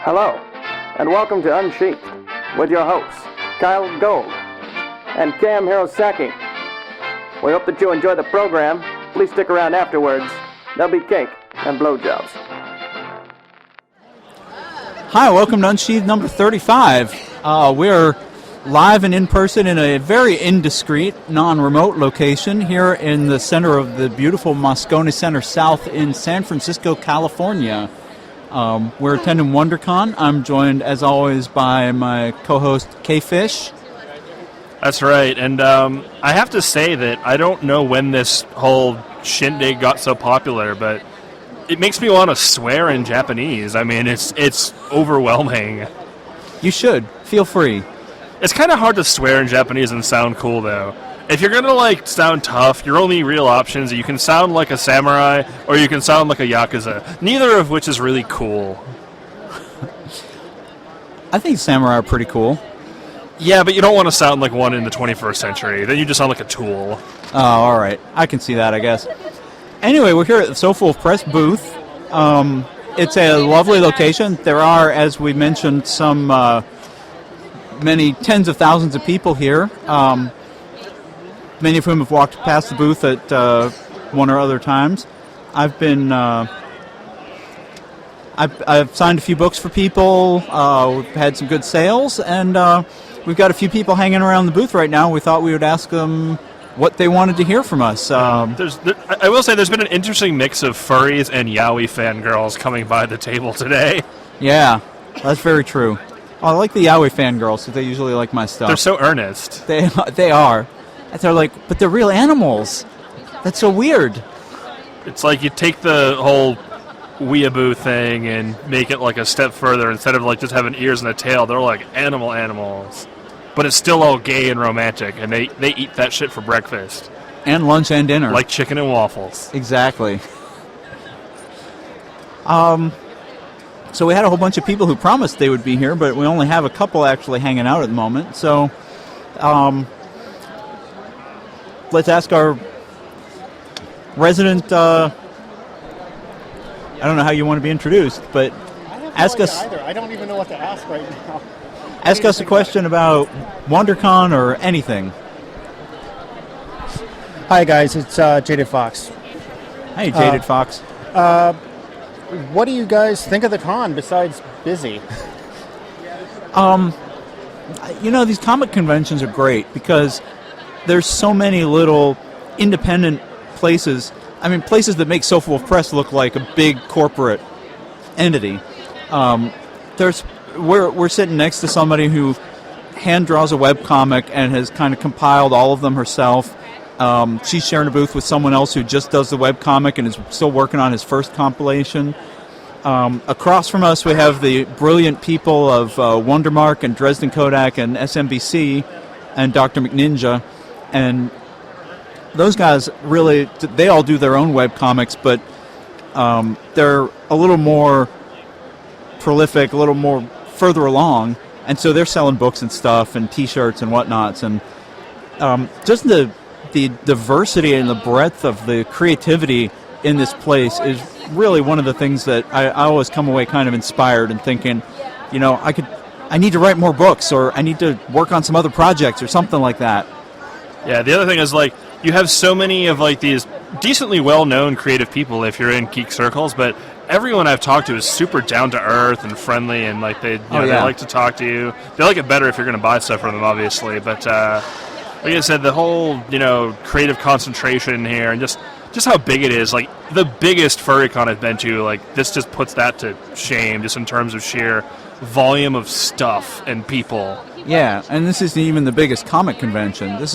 Hello, and welcome to Unsheathed with your hosts, Kyell Gold and Cam Hirosaki. We hope that you enjoy the program. Please stick around afterwards. There'll be cake and blowjobs. Hi, welcome to Unsheathed number 35. We're live and in person in a very indiscreet, non-remote location here in the center of the beautiful Moscone Center South in San Francisco, California. We're attending WonderCon. I'm joined, as always, by my co-host, K-Fish. That's right, and I have to say that I don't know when this whole shindig got so popular, but it makes me want to swear in Japanese. I mean, it's overwhelming. You should. Feel free. It's kind of hard to swear in Japanese and sound cool, though. If you're going to, sound tough, your only real options, you can sound like a samurai, or you can sound like a yakuza, neither of which is really cool. I think samurai are pretty cool. Yeah, but you don't want to sound like one in the 21st century. Then you just sound like a tool. Oh, all right. I can see that, I guess. Anyway, we're here at the Soulful Press booth. It's a lovely location. There are, as we mentioned, many tens of thousands of people here. Many of whom have walked past the booth at one or other times. I've signed a few books for people. We've had some good sales, and we've got a few people hanging around the booth right now. We thought we would ask them what they wanted to hear from us. I will say there's been an interesting mix of furries and yaoi fangirls coming by the table today. Yeah, that's very true. I like the yaoi fangirls, because they usually like my stuff. They're so earnest. They are. And they're like, but they're real animals. That's so weird. It's like you take the whole weeaboo thing and make it like a step further. Instead of just having ears and a tail, they're like animals. But it's still all gay and romantic, and they eat that shit for breakfast. And lunch and dinner. Like chicken and waffles. Exactly. So we had a whole bunch of people who promised they would be here, but we only have a couple actually hanging out at the moment. So let's ask our resident, I don't know how you want to be introduced, but ask us. Either. I don't even know what to ask right now. Ask us a question about WonderCon or anything. Hi guys, it's JadedFox. Hey, JadedFox. What do you guys think of the con besides busy? These comic conventions are great because there's so many little independent places. I mean, places that make Soulful Press look like a big corporate entity. We're sitting next to somebody who hand draws a webcomic and has kind of compiled all of them herself. She's sharing a booth with someone else who just does the webcomic and is still working on his first compilation. Across from us, we have the brilliant people of Wondermark and Dresden Kodak and SMBC and Dr. McNinja. And those guys really, they all do their own webcomics, but they're a little more prolific, a little more further along, and so they're selling books and stuff and T-shirts and whatnots. And just the diversity and the breadth of the creativity in this place is really one of the things that I always come away kind of inspired and thinking, I need to write more books, or I need to work on some other projects or something like that. Yeah, the other thing is, you have so many of, these decently well-known creative people if you're in geek circles, but everyone I've talked to is super down-to-earth and friendly, and, they like to talk to you. They like it better if you're going to buy stuff from them, obviously, but, like I said, the whole, creative concentration here, and just how big it is, the biggest furry con I've been to, this just puts that to shame, just in terms of sheer volume of stuff and people. Yeah, and this isn't even the biggest comic convention. This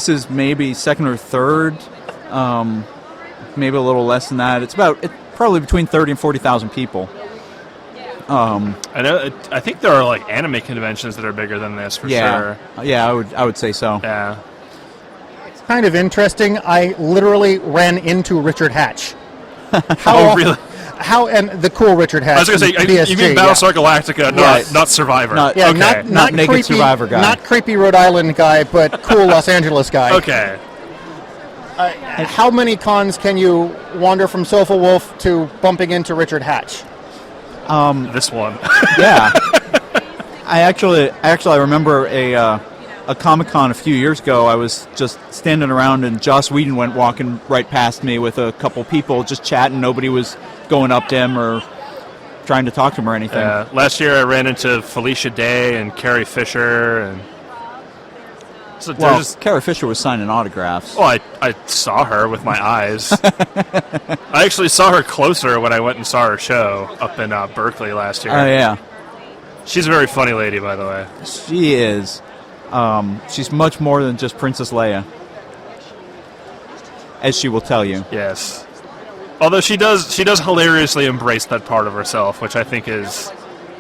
is maybe second or third, maybe a little less than that. It's probably between 30 and 40,000 people. I think there are anime conventions that are bigger than this for sure. Yeah, I would say so. Yeah. It's kind of interesting. I literally ran into Richard Hatch. Really? And the cool Richard Hatch. I was going to say, PSG, you mean Battlestar Galactica, not Survivor. Not naked creepy, Survivor guy. Not creepy Rhode Island guy, but cool Los Angeles guy. Okay. How many cons can you wander from Soulful Wolf to bumping into Richard Hatch? This one. Yeah. I remember a Comic-Con a few years ago. I was just standing around, and Joss Whedon went walking right past me with a couple people just chatting. Nobody was going up to him or trying to talk to him or anything. Last year I ran into Felicia Day and Carrie Fisher, and so Carrie Fisher was signing autographs. Oh, I saw her with my eyes. I actually saw her closer when I went and saw her show up in Berkeley last year. Oh, yeah. She's a very funny lady, by the way. She is. She's much more than just Princess Leia, as she will tell you. Yes. Although she does hilariously embrace that part of herself, which I think is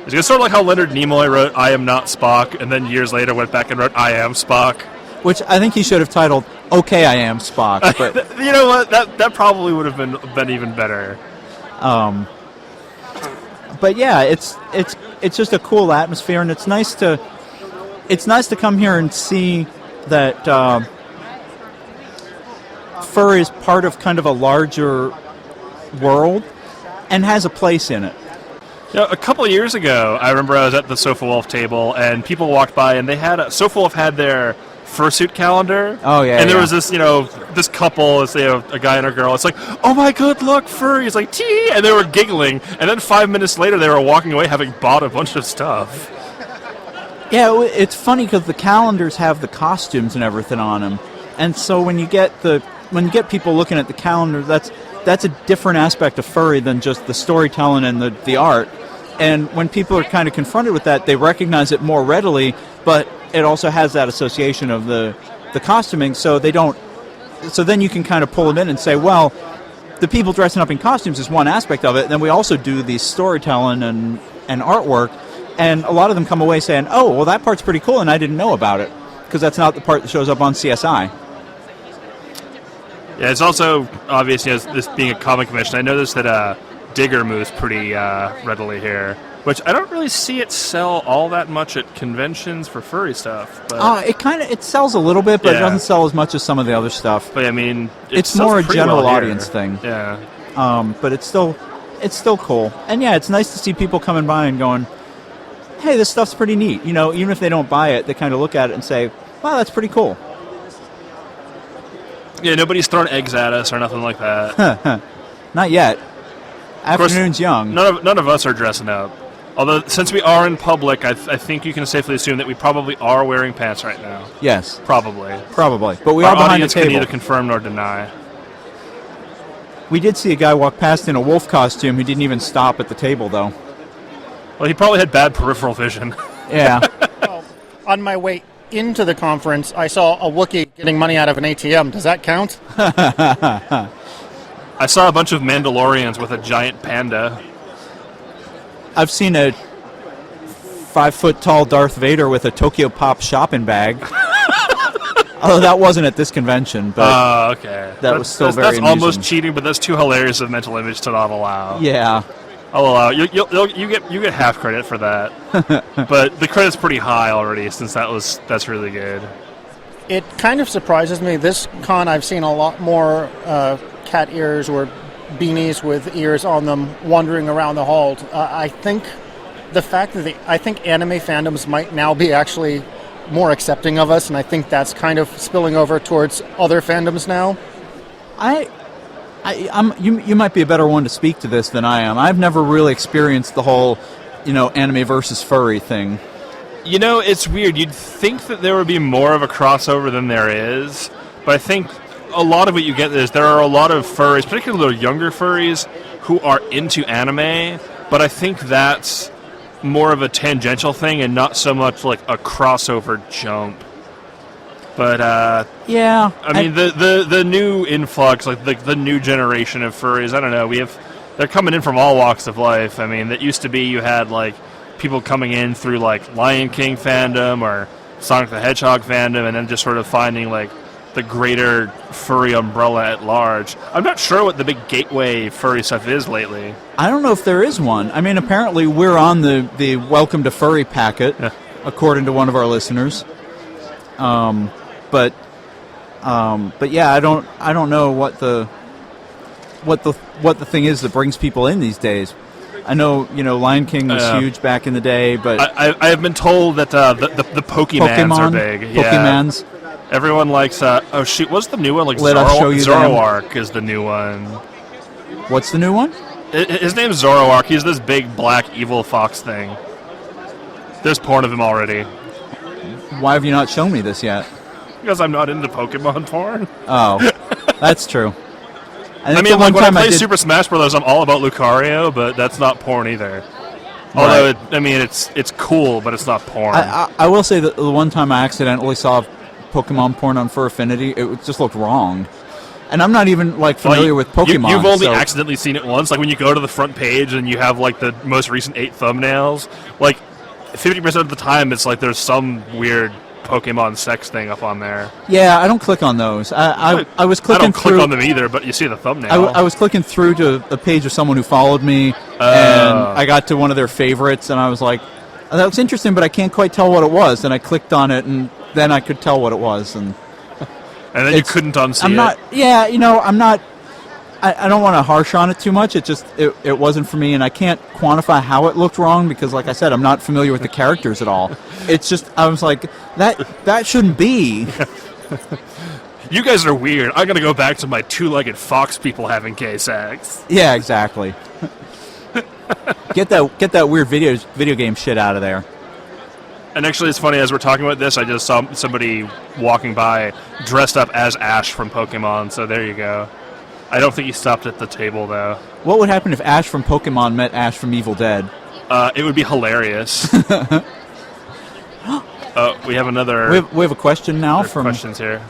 sort of like how Leonard Nimoy wrote "I am not Spock," and then years later went back and wrote "I am Spock," which I think he should have titled "Okay, I am Spock." But you know what? That probably would have been even better. But yeah, it's just a cool atmosphere, and it's nice to come here and see that fur is part of kind of a larger world and has a place in it. You know, a couple of years ago, I remember I was at the Sofa Wolf table, and people walked by, and they had Sofa Wolf had their fursuit calendar. Oh yeah, and there was this couple, it's a guy and a girl. It's like, oh my good luck, furry. It's like tee, and they were giggling, and then 5 minutes later, they were walking away having bought a bunch of stuff. Yeah, it's funny because the calendars have the costumes and everything on them, and so when you get people looking at the calendar, that's a different aspect of furry than just the storytelling and the art. And when people are kind of confronted with that, they recognize it more readily, but it also has that association of the costuming, so they don't. So then you can kind of pull them in and say, well, the people dressing up in costumes is one aspect of it, and then we also do the storytelling and artwork, and a lot of them come away saying, oh, well, that part's pretty cool, and I didn't know about it, because that's not the part that shows up on CSI. Yeah, it's also obvious, this being a comic convention. I noticed that Digger moves pretty readily here, which I don't really see it sell all that much at conventions for furry stuff. But it sells a little bit, but it doesn't sell as much as some of the other stuff. But I mean, it's more a general audience thing. Yeah. But it's still cool, and yeah, it's nice to see people coming by and going, hey, this stuff's pretty neat. Even if they don't buy it, they kind of look at it and say, wow, that's pretty cool. Yeah, nobody's throwing eggs at us or nothing like that. Not yet. Afternoon's young. None of us are dressing up. Although, since we are in public, I think you can safely assume that we probably are wearing pants right now. Yes. Probably. But we are behind the table. Can neither confirm nor deny. We did see a guy walk past in a wolf costume who didn't even stop at the table, though. Well, he probably had bad peripheral vision. Yeah. Well, on my way into the conference, I saw a Wookiee getting money out of an ATM. Does that count? I saw a bunch of Mandalorians with a giant panda. I've seen a 5-foot-tall Darth Vader with a Tokyo Pop shopping bag. Although that wasn't at this convention, but okay. That was still very amusing. That's almost cheating, but that's too hilarious of a mental image to not allow. Yeah. I'll allow you get half credit for that, but the credit's pretty high already since that's really good. It kind of surprises me. This con, I've seen a lot more cat ears or beanies with ears on them wandering around the hall. I think the fact that I think anime fandoms might now be actually more accepting of us, and I think that's kind of spilling over towards other fandoms now. You might be a better one to speak to this than I am. I've never really experienced the whole, anime versus furry thing. It's weird. You'd think that there would be more of a crossover than there is, but I think a lot of what you get is there are a lot of furries, particularly younger furries, who are into anime, but I think that's more of a tangential thing and not so much like a crossover jump. But yeah, I mean the new influx, like the new generation of furries. I don't know. They're coming in from all walks of life. I mean, that used to be you had like people coming in through like Lion King fandom or Sonic the Hedgehog fandom, and then just sort of finding like the greater furry umbrella at large. I'm not sure what the big gateway furry stuff is lately. I don't know if there is one. I mean, apparently we're on the Welcome to Furry packet, according to one of our listeners. But yeah, I don't know what the thing is that brings people in these days. I know, Lion King was huge back in the day, but I have been told that the Pokemans are big. Pokemans. Yeah. Everyone likes. What's the new one? Like Let us show you Zoroark is the new one. What's the new one? His name's Zoroark. He's this big black evil fox thing. There's porn of him already. Why have you not shown me this yet? Because I'm not into Pokemon porn. Oh, that's true. I mean, like when I play Super Smash Bros., I'm all about Lucario, but that's not porn either. Although, it's cool, but it's not porn. I will say that the one time I accidentally saw Pokemon porn on Fur Affinity, it just looked wrong. And I'm not even familiar with Pokemon. You've only accidentally seen it once. Like when you go to the front page and you have the most recent 8 thumbnails, 50% of the time it's there's some weird Pokemon sex thing up on there. Yeah, I don't click on those. I was clicking. I don't click on them either, but you see the thumbnail. I was clicking through to a page of someone who followed me, and I got to one of their favorites, and I was like, oh, "That looks interesting," but I can't quite tell what it was. And I clicked on it, and then I could tell what it was, and then you couldn't unsee I'm not. Yeah, I'm not. I don't want to harsh on it too much. It wasn't for me, and I can't quantify how it looked wrong because, like I said, I'm not familiar with the characters at all. It's just I was like, that shouldn't be. You guys are weird. I'm gonna go back to my 2-legged fox people having gay sex. Yeah, exactly. Get that weird video game shit out of there. And actually, it's funny, as we're talking about this, I just saw somebody walking by dressed up as Ash from Pokemon, so there you go. I don't think he stopped at the table, though. What would happen if Ash from Pokemon met Ash from Evil Dead? It would be hilarious. We have another... We have a question now from... questions here.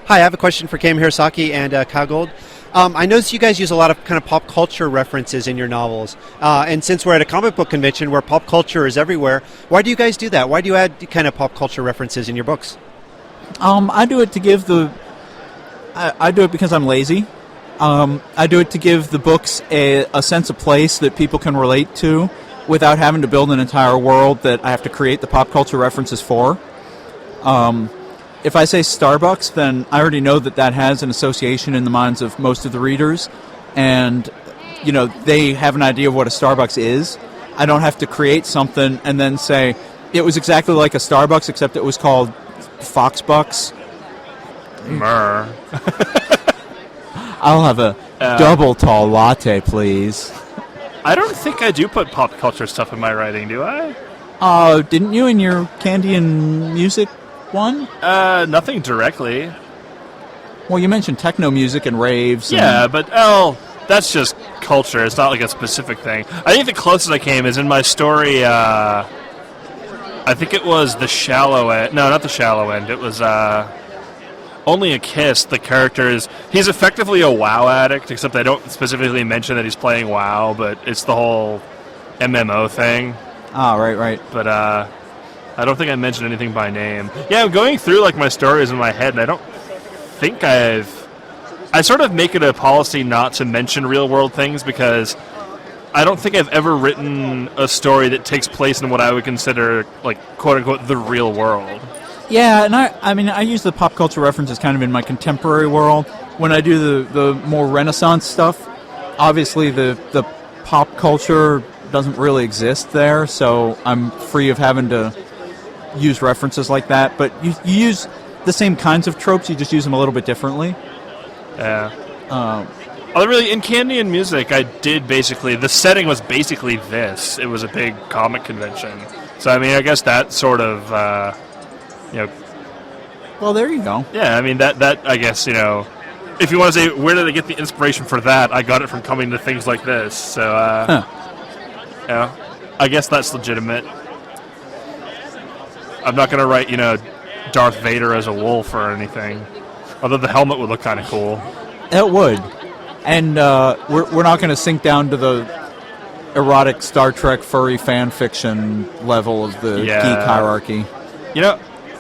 Hi, I have a question for Cam Hirosaki and Kyell. I noticed you guys use a lot of kind of pop culture references in your novels. And since we're at a comic book convention where pop culture is everywhere, why do you guys do that? Why do you add kind of pop culture references in your books? I do it to give I do it because I'm lazy. I do it to give the books a sense of place that people can relate to without having to build an entire world that I have to create the pop culture references for. If I say Starbucks, then I already know that has an association in the minds of most of the readers, and they have an idea of what a Starbucks is. I don't have to create something and then say it was exactly like a Starbucks except it was called Foxbucks. Mer. I'll have a double tall latte, please. I don't think I do put pop culture stuff in my writing, do I? Didn't you in your candy and music one? Nothing directly. Well, you mentioned techno music and raves. Yeah, but that's just culture. It's not like a specific thing. I think the closest I came is in my story. I think it was The Shallow End. No, not The Shallow End. It was Only a Kiss. The character he's effectively a WoW addict, except I don't specifically mention that he's playing WoW, but it's the whole MMO thing. Ah, right. But I don't think I mentioned anything by name. Yeah, I'm going through my stories in my head, and I don't think I sort of make it a policy not to mention real world things because I don't think I've ever written a story that takes place in what I would consider quote unquote the real world. Yeah, and I use the pop culture references kind of in my contemporary world. When I do the more Renaissance stuff, obviously the pop culture doesn't really exist there, so I'm free of having to use references like that. But you use the same kinds of tropes, you just use them a little bit differently. Yeah. Really, in candy and music, I did the setting was basically this. It was a big comic convention. So, I guess that sort of... Well, there you go. Yeah, that I guess, if you want to say, where did I get the inspiration for that? I got it from coming to things like this. So, I guess that's legitimate. I'm not going to write, Darth Vader as a wolf or anything. Although the helmet would look kind of cool. It would. And we're not going to sink down to the erotic Star Trek furry fan fiction level of the geek hierarchy.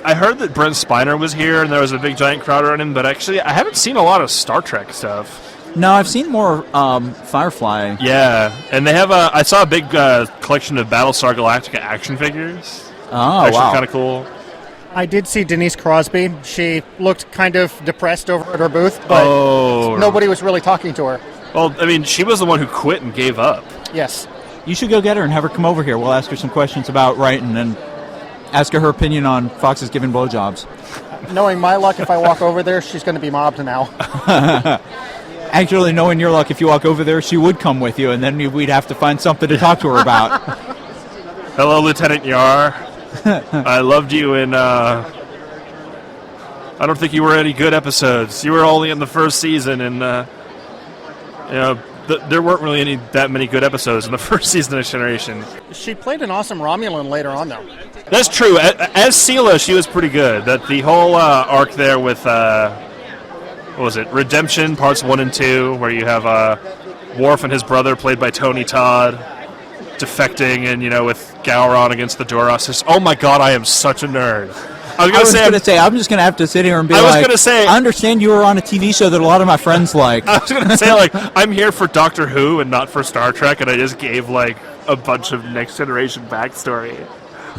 I heard that Brent Spiner was here and there was a big giant crowd around him, but actually I haven't seen a lot of Star Trek stuff. No, I've seen more Firefly. Yeah, and they have I saw a big collection of Battlestar Galactica action figures. Oh, actually, wow. Kind of cool. I did see Denise Crosby. She looked kind of depressed over at her booth, but nobody was really talking to her. Well, she was the one who quit and gave up. Yes. you should go get her and have her come over here. We'll ask her some questions about writing and ask her opinion on foxes giving blowjobs. Knowing my luck, if I walk over there, she's going to be mobbed now. Actually, knowing your luck, if you walk over there, she would come with you, and then we'd have to find something to talk to her about. Hello, Lieutenant Yar. I loved you in, I don't think you were any good episodes. You were only in the first season, and, there weren't really that many good episodes in the first season of Generation. She played an awesome Romulan later on, though. That's true. As Sela, she was pretty good. That the whole arc there with, what was it, Redemption, parts 1 and 2, where you have Worf and his brother, played by Tony Todd, defecting, and, with Gowron against the Duras. Oh my god, I am such a nerd. I was going to say, I'm just going to have to sit here and be I understand you were on a TV show that a lot of my friends like. I was going to say, I'm here for Doctor Who and not for Star Trek, and I just gave, a bunch of Next Generation backstory.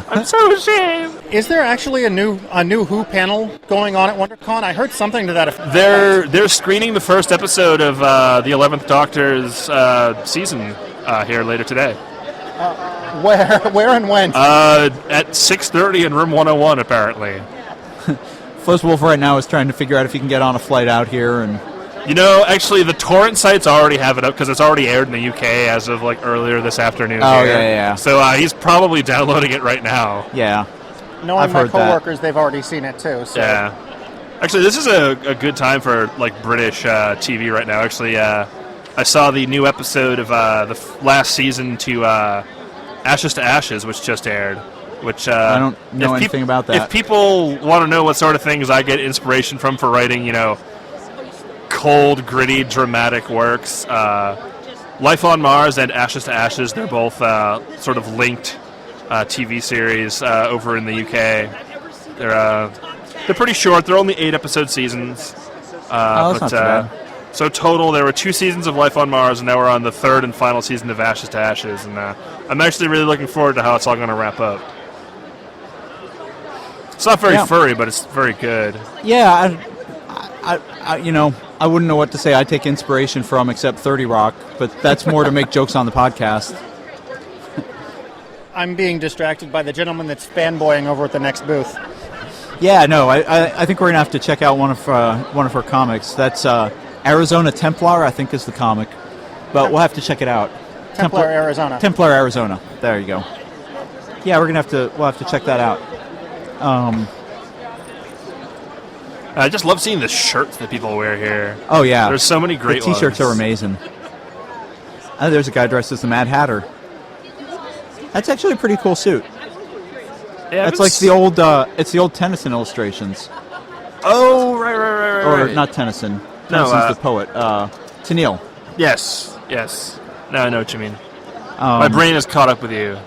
I'm so ashamed. Is there actually a new Who panel going on at WonderCon? I heard something to that effect. They're screening the first episode of the 11th Doctor's season here later today. Where and when? At 6:30 in room 101, apparently. Fuzz Wolf right now is trying to figure out if he can get on a flight out here. And actually, the torrent sites already have it up because it's already aired in the UK as of earlier this afternoon. Oh, here. yeah. So he's probably downloading it right now. Yeah. Knowing my coworkers, they've already seen it too. So. Yeah. Actually, this is a good time for British TV right now. Actually, I saw the new episode of the last season to Ashes to Ashes, which just aired. Which I don't know anything about that. If people want to know what sort of things I get inspiration from for writing, cold, gritty, dramatic works, Life on Mars and Ashes to Ashes, they're both sort of linked TV series over in the UK. They're pretty short. They're only 8-episode seasons. That's not too bad. So total, there were 2 seasons of Life on Mars, and now we're on the 3rd and final season of Ashes to Ashes. And I'm actually really looking forward to how it's all going to wrap up. It's not very furry, but it's very good. Yeah, I wouldn't know what to say. I take inspiration from except 30 Rock, but that's more to make jokes on the podcast. I'm being distracted by the gentleman that's fanboying over at the next booth. Yeah, no, I think we're gonna have to check out one of her comics. That's Arizona Templar, I think, is the comic, but we'll have to check it out. Templar Arizona. Templar Arizona. There you go. Yeah, we'll have to check that out. I just love seeing the shirts that people wear here. Oh yeah, there's so many great The T-shirts are amazing. There's a guy dressed as the Mad Hatter. That's actually a pretty cool suit. Yeah, that's like the old Tennyson illustrations. Oh, right. Or not Tennyson. Tennyson's the poet. Tennille. Yes. Now I know what you mean. My brain is caught up with you.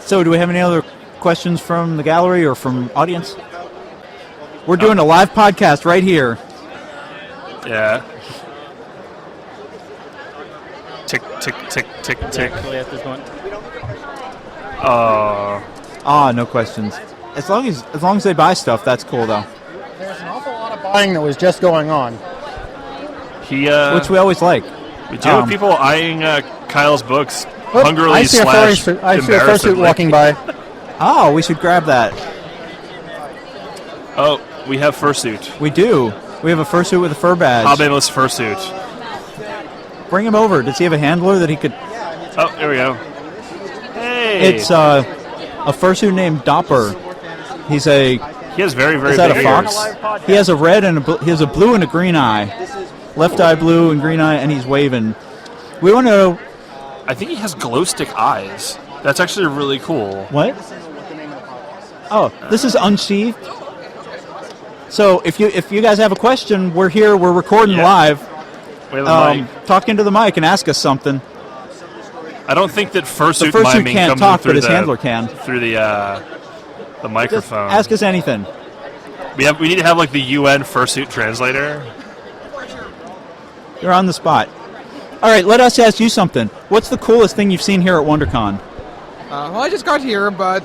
So, do we have any other questions from the gallery or from audience? We're doing a live podcast right here. Yeah. Tick, tick, tick, tick, tick. No questions. As long as they buy stuff, that's cool though. There's an awful lot of buying that was just going on. Which we always like. We do have people eyeing Kyle's books hungrily I see a fursuit walking by. Oh, we should grab that. Oh, we have fursuit. We do. We have a fursuit with a fur badge. Hobbinless fursuit. Bring him over. Does he have a handler that he could... Oh, there we go. Hey! It's a fursuit named Dopper. He has very, very Is that big a fox? ears. He has a red and he has a blue and a green eye. Left eye blue and green eye, and he's waving. We want to know... I think he has glow stick eyes. That's actually really cool. What? Oh, this is Unsheathed. So if you guys have a question, we're here. We're recording live. We have a mic. Talk into the mic and ask us something. I don't think that fursuit fursuit miming can't comes talk, through but his the handler can. Through the microphone. Just ask us anything. We need to have like the UN fursuit translator. You're on the spot. All right, let us ask you something. What's the coolest thing you've seen here at WonderCon? Well, I just got here, but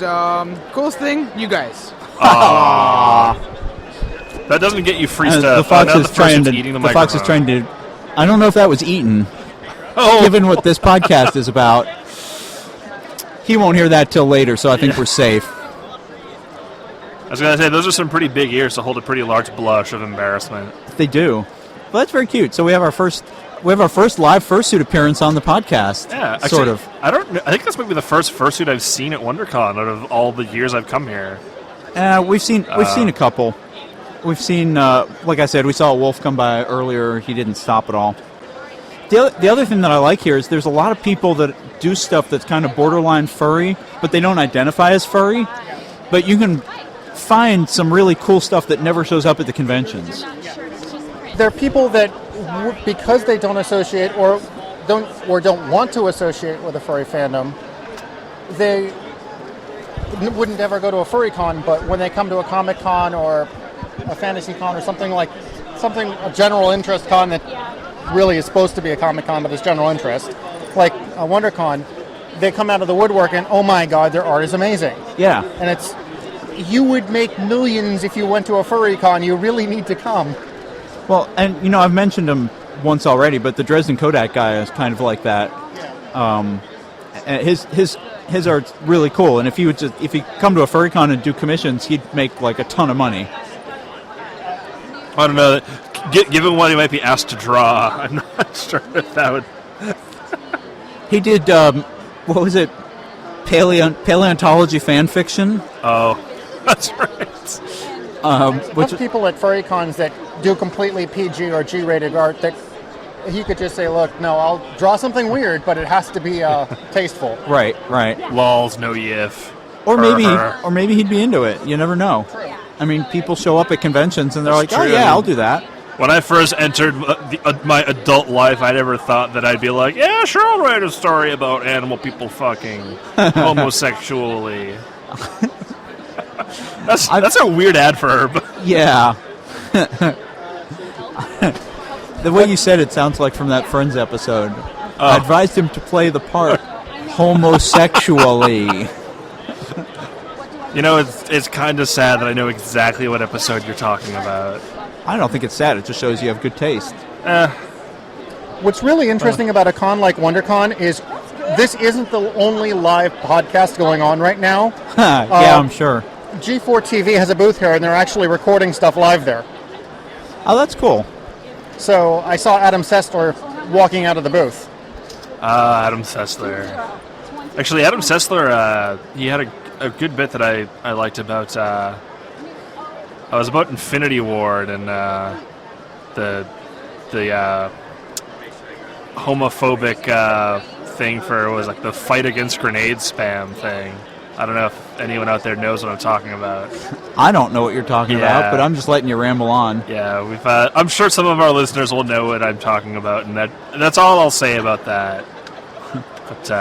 coolest thing, you guys. That doesn't get you free stuff. The fox now is the trying to. eating the fox is trying to. I don't know if that was eaten. given what this podcast is about. He won't hear that till later, so I think we're safe. I was going to say, those are some pretty big ears to hold a pretty large blush of embarrassment. They do. Well, that's very cute. So we have our first live fursuit appearance on the podcast. Yeah, actually, sort of. I think that's maybe the first fursuit I've seen at WonderCon out of all the years I've come here. We've seen a couple. We've seen, like I said, we saw a wolf come by earlier. He didn't stop at all. The other thing that I like here is there's a lot of people that do stuff that's kind of borderline furry, but they don't identify as furry. But you can find some really cool stuff that never shows up at the conventions. There are people that, because they don't associate or don't want to associate with a furry fandom, they wouldn't ever go to a furry con, but when they come to a Comic Con or a fantasy con or a general interest con that really is supposed to be a Comic Con but is general interest, like a WonderCon, they come out of the woodwork and, oh my god, their art is amazing. Yeah. And you would make millions if you went to a furry con. You really need to come. Well, and I've mentioned him once already, but the Dresden Kodak guy is kind of like that. And his art's really cool, and if he come to a furry con and do commissions, he'd make like a ton of money. I don't know. Given what he might be asked to draw, I'm not sure if that would... He did, what was it? Paleontology fan fiction? Oh, that's right. Which people at furry cons that do completely PG or G-rated art that he could just say, look, no, I'll draw something weird, but it has to be tasteful. Right. Lols, no yiff. Or maybe he'd be into it. You never know. True. I mean, people show up at conventions and they're like, oh yeah, I'll do that. When I first entered my adult life, I never thought that I'd be like, yeah, sure, I'll write a story about animal people fucking homosexually. That's a weird adverb. Yeah. The way you said it sounds like from that Friends episode. Oh. I advised him to play the part homosexually. It's kind of sad that I know exactly what episode you're talking about. I don't think it's sad. It just shows you have good taste. What's really interesting about a con like WonderCon is this isn't the only live podcast going on right now. Yeah, I'm sure. G4 TV has a booth here, and they're actually recording stuff live there. Oh, that's cool. So I saw Adam Sessler walking out of the booth. Adam Sessler. Actually, Adam Sessler, he had a good bit that I liked about... I was about Infinity Ward and the homophobic thing was like the fight against grenade spam thing. I don't know if anyone out there knows what I'm talking about. I don't know what you're talking about, but I'm just letting you ramble on. Yeah, I'm sure some of our listeners will know what I'm talking about, and that's all I'll say about that. But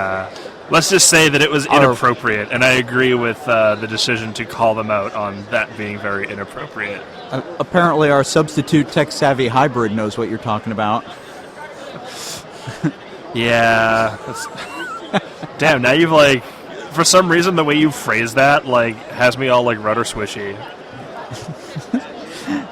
let's just say that it was inappropriate, and I agree with the decision to call them out on that being very inappropriate. Apparently our substitute tech-savvy hybrid knows what you're talking about. Yeah. Damn, now you've, for some reason, the way you phrase that, has me all, rudder swishy.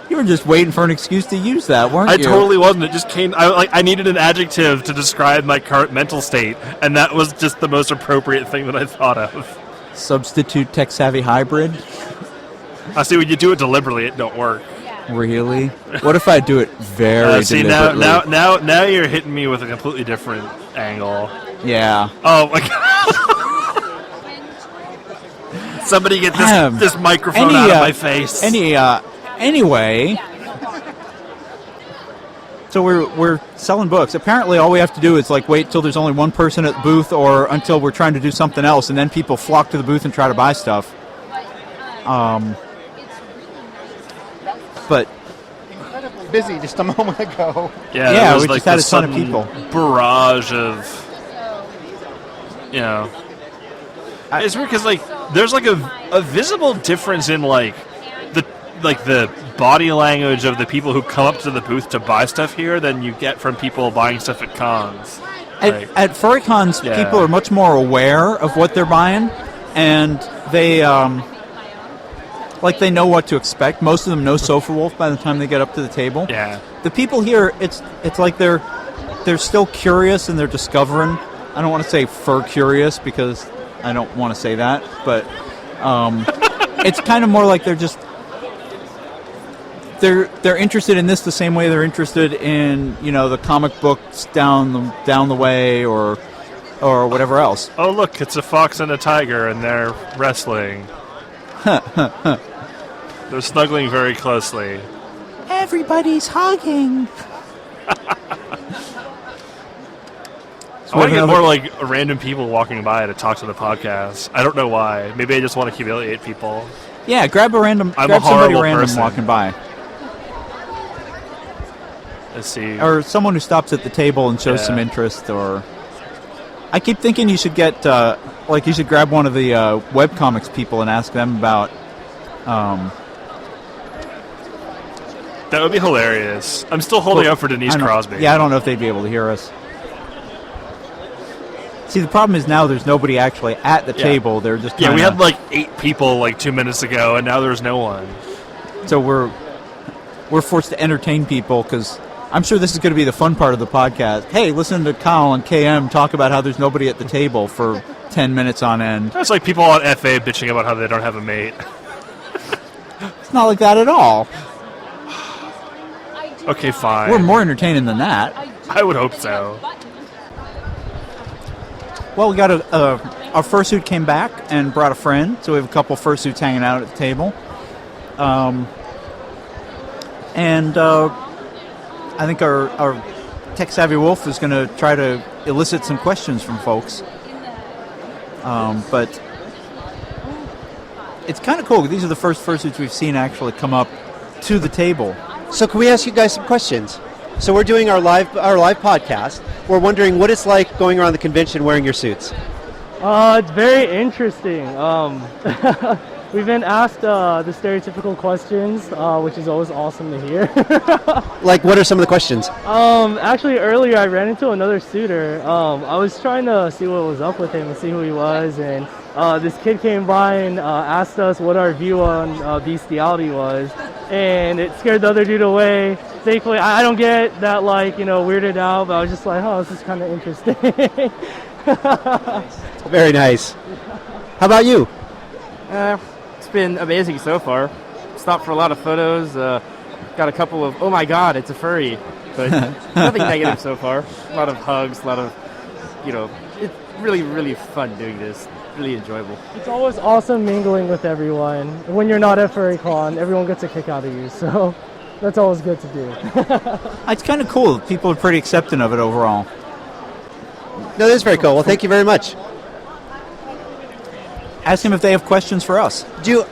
You were just waiting for an excuse to use that, weren't you? I totally wasn't. It just came... I needed an adjective to describe my current mental state, and that was just the most appropriate thing that I thought of. Substitute tech-savvy hybrid? I see, when you do it deliberately, it don't work. Really? What if I do it very deliberately? Now you're hitting me with a completely different angle. Yeah. Oh, my God. Somebody get this microphone out of my face. Anyway, so we're selling books. Apparently, all we have to do is wait till there's only one person at the booth, or until we're trying to do something else, and then people flock to the booth and try to buy stuff. But incredibly busy just a moment ago. Yeah, we just had a ton of people. Barrage of, it's weird because there's a visible difference in the body language of the people who come up to the booth to buy stuff here than you get from people buying stuff at cons. At furry cons, people are much more aware of what they're buying, and they they know what to expect. Most of them know Sofa Wolf by the time they get up to the table. Yeah. The people here, it's like they're they're still curious and they're discovering. I don't want to say fur curious because I don't want to say that, but it's kind of more like they're interested in this the same way they're interested in the comic books down the way or whatever else. Oh look, it's a fox and a tiger and they're wrestling. They're snuggling very closely. Everybody's hugging. I want to get more like random people walking by to talk to the podcast. I don't know why. Maybe I just want to humiliate people. Yeah, grab somebody random person walking by. Let's see. Or someone who stops at the table and shows some interest. Or I keep thinking you should get you should grab one of the webcomics people and ask them about. That would be hilarious. I'm still holding up for Denise Crosby. Yeah, I don't know if they'd be able to hear us. See, the problem is now there's nobody actually at the table. They're just we had like 8 people like 2 minutes ago, and now there's no one. So we're forced to entertain people because I'm sure this is going to be the fun part of the podcast. Hey, listen to Kyell and KM talk about how there's nobody at the table for 10 minutes on end. It's like people on FA bitching about how they don't have a mate. It's not like that at all. Okay, fine. We're more entertaining than that. I would hope so. Well, we got our fursuit came back and brought a friend, so we have a couple fursuits hanging out at the table. And I think our tech-savvy wolf is going to try to elicit some questions from folks. But it's kind of cool. These are the first fursuits we've seen actually come up to the table. So can we ask you guys some questions? So we're doing our live podcast. We're wondering what it's like going around the convention wearing your suits. It's very interesting. We've been asked the stereotypical questions, which is always awesome to hear. Like, what are some of the questions? Actually, earlier I ran into another suitor. I was trying to see what was up with him and see who he was, and this kid came by and asked us what our view on bestiality was, and it scared the other dude away. Thankfully, I don't get that, weirded out, but I was just like, oh, this is kind of interesting. Very nice. How about you? It's been amazing so far. Stopped for a lot of photos. Got a couple of, oh my god, it's a furry. But nothing negative so far. A lot of hugs, a lot of, it's really, really fun doing this. Really enjoyable. It's always awesome mingling with everyone. When you're not at FurryCon, everyone gets a kick out of you, so that's always good to do. It's kind of cool. People are pretty accepting of it overall. No, that's very cool. Well, thank you very much. Ask them if they have questions for us. Do you...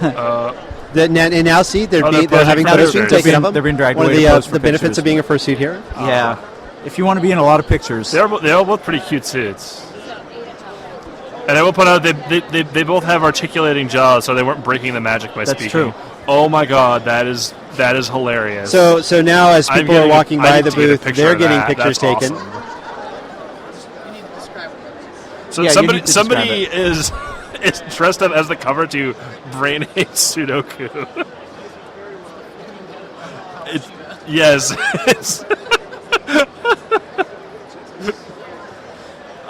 and now see, they're having photos taken of them. They're being dragged One away of to the benefits of being a fursuit here. Yeah. If you want to be in a lot of pictures. They're all both pretty cute suits. And I will point out they both have articulating jaws, so they weren't breaking the magic by speaking. That's true. Oh my god, that is hilarious. So now as people are walking by the booth, they're getting pictures taken. Awesome. So somebody is dressed up as the cover to Brain Hate Sudoku. Yes.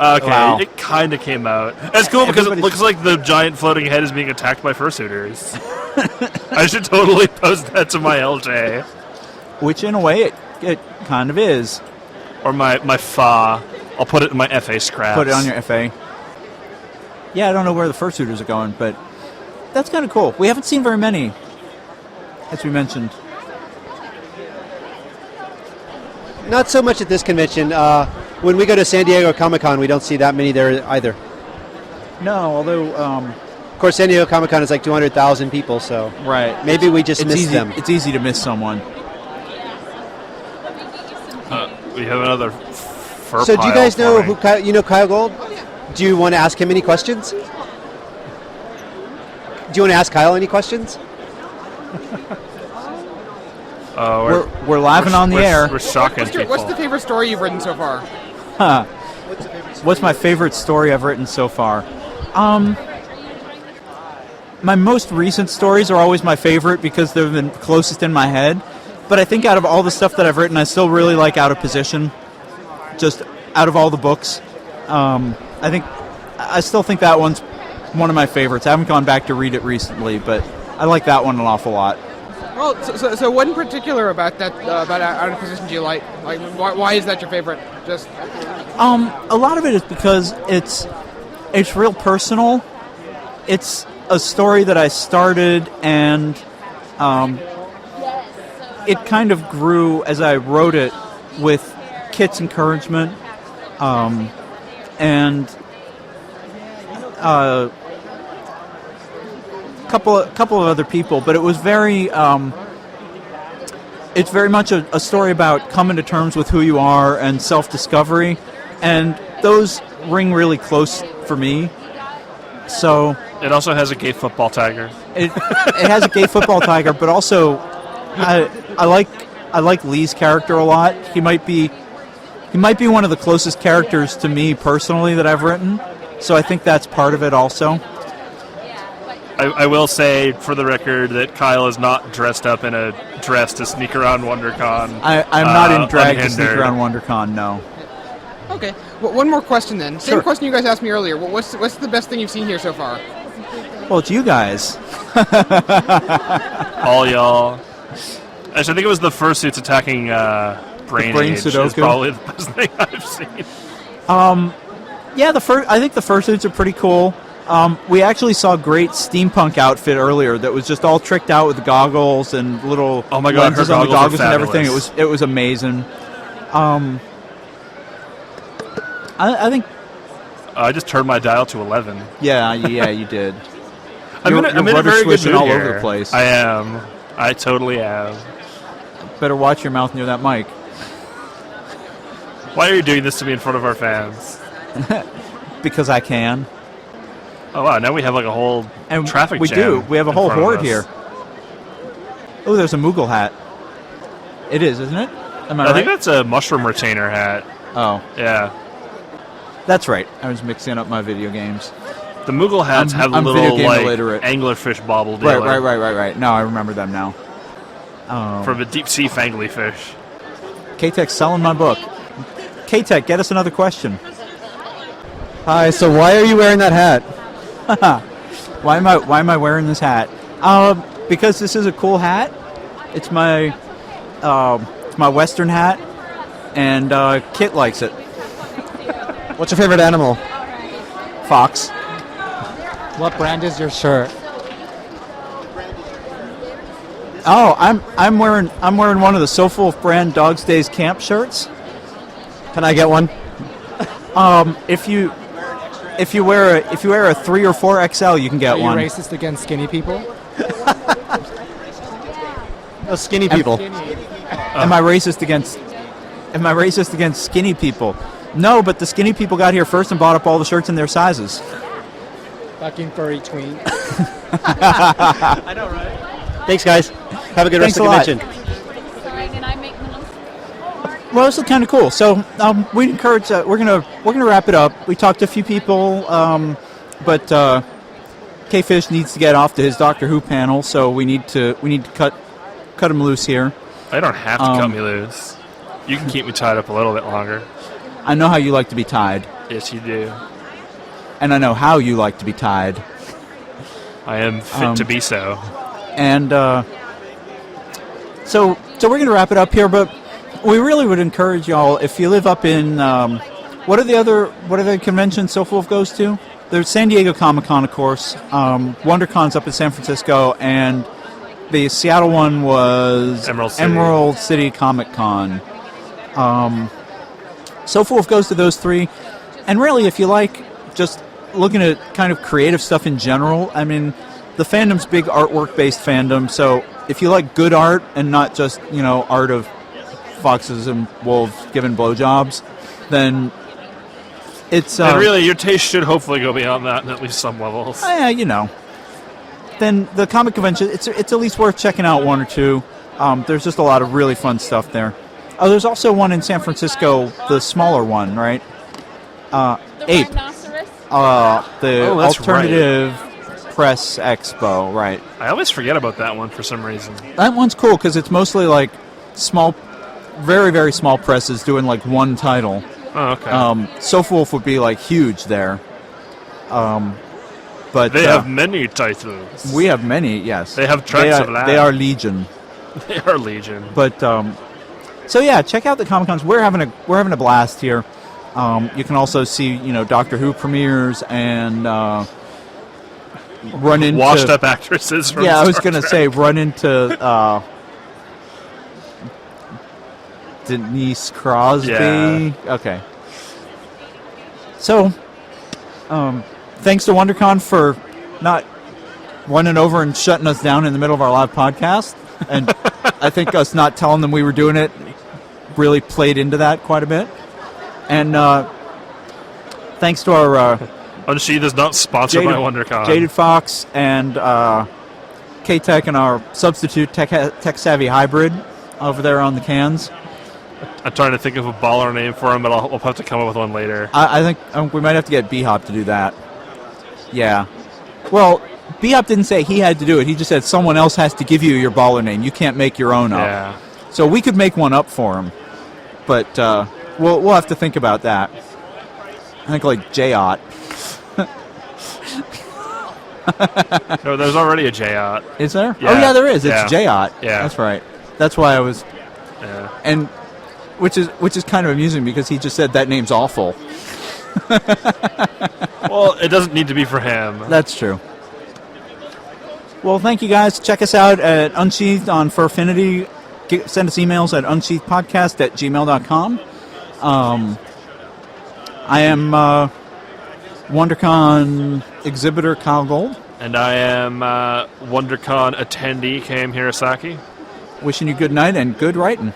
Okay, wow. It kind of came out. It's cool because it looks like the giant floating head is being attacked by fursuiters. I should totally post that to my LJ. Which, in a way, it kind of is. Or my FA. I'll put it in my FA scraps. Put it on your FA. Yeah, I don't know where the fursuiters are going, but that's kind of cool. We haven't seen very many, as we mentioned. Not so much at this convention. When we go to San Diego Comic-Con, we don't see that many there either. No, although... of course, San Diego Comic-Con is like 200,000 people, so right. Maybe we just missed them. It's easy to miss someone. We have another fur So do you guys know who Kyell Gold? Do you want to ask him any questions? Do you want to ask Kyell any questions? We're live and on the air. We're shocking people. What's the favorite story you've written so far? What's my favorite story I've written so far? My most recent stories are always my favorite because they're the closest in my head. But I think out of all the stuff that I've written, I still really like Out of Position. just out of all the books. I still think that one's one of my favorites. I haven't gone back to read it recently, but I like that one an awful lot. Well, so what in particular about that about Out of Position do you like? Like, why is that your favorite? Just a lot of it is because it's real personal. It's a story that I started, and it kind of grew as I wrote it with Kit's encouragement, and a couple of other people. But it was very it's very much a story about coming to terms with who you are and self-discovery, and those ring really close for me. So it also has a gay football tiger. It has a gay football tiger, but also I like Lee's character a lot. He might be one of the closest characters to me personally that I've written. So I think that's part of it also. I will say, for the record, that Kyell is not dressed up in a dress to sneak around WonderCon. I'm not in drag unhindered. to sneak around WonderCon, no. okay. Well, one more question then. Same Sure. question you guys asked me earlier. What's the best thing you've seen here so far? Well, it's you guys. All y'all. Actually, I think it was the fursuits attacking Brain Age is Sudoku? probably the best thing I've seen. Yeah, I think the fursuits are pretty cool. We actually saw a great steampunk outfit earlier that was just all tricked out with the goggles and little Oh my God, her lenses on the goggles are goggles and everything. fabulous. It was amazing. I think I just turned my dial to 11. yeah, you did. I'm in a rudder very good switching mood all here. over the place. I am. I totally am. Better watch your mouth near that mic. Why are you doing this to me in front of our fans? Because I can. Oh wow, now we have like a whole And traffic we jam. do. We have a in whole front of horde us. here. Oh, there's a Moogle hat. It is, isn't it? Am I I right? think that's a mushroom retainer hat. Oh, Yeah. that's right. I was mixing up my video games. The Moogle hats have a I'm little video game like illiterate. anglerfish bobble dealer Right. No, I remember them now. from a deep sea fangly fish. K-Tech's selling my book. K-Tech, get us another question. Hi. So why are you wearing that hat? Why am I wearing this hat? Because this is a cool hat. It's my Western hat, and Kit likes it. What's your favorite animal? Fox. What brand is your shirt? Oh, I'm wearing one of the SoFulf brand Dogs Days Camp shirts. Can I get one? If you wear a 3 or 4 XL, you can get Are you one. racist against skinny people? Skinny people. Am I racist against skinny people? No, but the skinny people got here first and bought up all the shirts in their sizes. Fucking furry tween. I know, right? Thanks, guys. Have a good Thanks rest of the a lot. convention. Sorry, can I make them? Well, this is kind of cool. So we encourage. We're gonna wrap it up. We talked to a few people, but K-Fish needs to get off to his Doctor Who panel, so we need to cut him loose here. I don't have to cut me loose. You can keep me tied up a little bit longer. I know how you like to be tied, Yes, you do. and I know how you like to be tied. I am fit to be so. And so we're going to wrap it up here, but we really would encourage y'all, if you live up in what are the conventions SoFulf goes to? There's San Diego Comic-Con, of course. WonderCon's up in San Francisco, and the Seattle one was Emerald City Comic-Con. SoFulf goes to those 3, and really, if you like just looking at kind of creative stuff in general, I mean, the fandom's big artwork-based fandom, so if you like good art and not just, art of foxes and wolves giving blowjobs, then it's... and really, your taste should hopefully go beyond that in at least some levels. Then the comic convention, it's at least worth checking out 1 or 2. There's just a lot of really fun stuff there. Oh, there's also one in San Francisco, the smaller one, right? Ape. Rhinoceros? The that's Alternative Press Expo, right. I always forget about that one for some reason. That one's cool because it's mostly like small, very, very small presses doing like one title. Oh, okay. Sofa Wolf would be like huge there. But they have many titles. We have many, yes. They have tracts of land. They are legion. They are legion. But so yeah, check out the Comic Cons. We're having a blast here. You can also see Doctor Who premieres and run into washed up actresses. From I was Star going to Trek. say run into Denise Crosby. Yeah. Okay. So, thanks to WonderCon for not running over and shutting us down in the middle of our live podcast. And I think us not telling them we were doing it really played into that quite a bit. And thanks to our Unsheathed is not sponsored by WonderCon. JadedFox and K-Tech and our substitute Tech Savvy Hybrid over there on the cans. I'm trying to think of a baller name for him, but we'll have to come up with one later. I think we might have to get B-Hop to do that. Yeah. Well, B-Hop didn't say he had to do it. He just said someone else has to give you your baller name. You can't make your own up. Yeah. So we could make one up for him. But we'll have to think about that. I think like J-Ot. No, there's already a J-Ot. Is there? Yeah. Oh, yeah, there is. It's Yeah. J-Ot. Yeah. That's right. That's why I was... Yeah. And which is kind of amusing because he just said that name's awful. Well, it doesn't need to be for him. That's true. Well, thank you guys. Check us out at Unsheathed on Furfinity. Send us emails at unsheathedpodcast@gmail.com. I am WonderCon exhibitor Kyell Gold. And I am WonderCon attendee Cam Hirosaki. Wishing you good night and good writing.